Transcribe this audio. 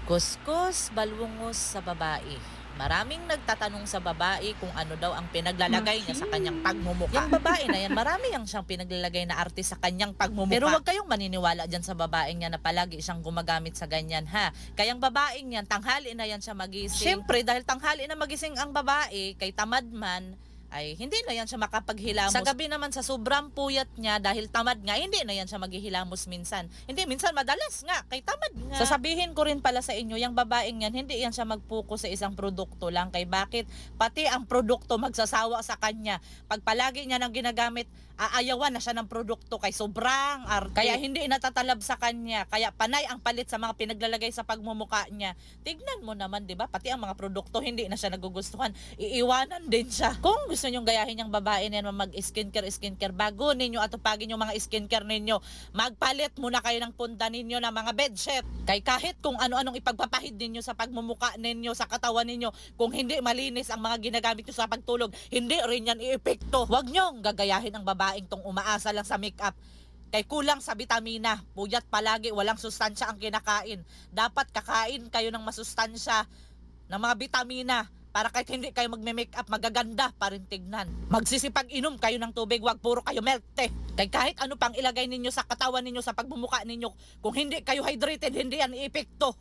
Kuskus, balungos sa babae. Maraming nagtatanong sa babae kung ano daw ang pinaglalagay niya sa kanyang pagmumukha. Yung babae na yan, marami yang siyang pinaglalagay na arte sa kanyang pagmumukha. Pero wag kayong maniniwala dyan sa babaeng yan na palagi siyang gumagamit sa ganyan ha. Kayang babaeng yan, tanghali na yan siya magising. Siyempre, dahil tanghali na magising ang babae, kay tamad man, ay hindi na yan siya makapaghilamos. Sa gabi naman sa sobrang puyat niya dahil tamad nga, hindi na yan siya maghihilamos minsan. Hindi, minsan madalas nga, kay tamad nga. Sasabihin ko rin pala sa inyo, yung babaeng yan, hindi yan siya magpuko sa isang produkto lang. Kay bakit? Pati ang produkto magsasawa sa kanya. Pag palagi niya nang ginagamit, aayawan na siya ng produkto kay sobrang arte. Kaya hindi natatalab sa kanya. Kaya panay ang palit sa mga pinaglalagay sa pagmumuka niya. Tignan mo naman, di ba? Pati ang mga produkto, hindi na siya nagugustuhan. Iiwanan din siya. Kung gusto nyong gayahin yung babae na yan, mag-skincare, bago ninyo atupagin yung mga skincare ninyo, magpalit muna kayo ng punta ninyo ng mga bedsheet. Kay kahit kung ano-anong ipagpapahid ninyo sa pagmumuka ninyo, sa katawan ninyo, kung hindi malinis ang mga ginagamit nyo sa pagtulog, hindi rin yan iepekto. Huwag nyong gagayahin ang babaeng tong umaasa lang sa makeup. Kay kulang sa bitamina, puyat palagi, walang sustansya ang kinakain. Dapat kakain kayo ng masustansya, ng mga bitamina, para kahit hindi kayo magme-makeup, magaganda pa rin tignan. Magsisipag-inom kayo ng tubig, wag puro kayo melte. Kay kahit ano pang ilagay ninyo sa katawan ninyo, sa pagmumuka ninyo, kung hindi kayo hydrated, hindi yan iepekto.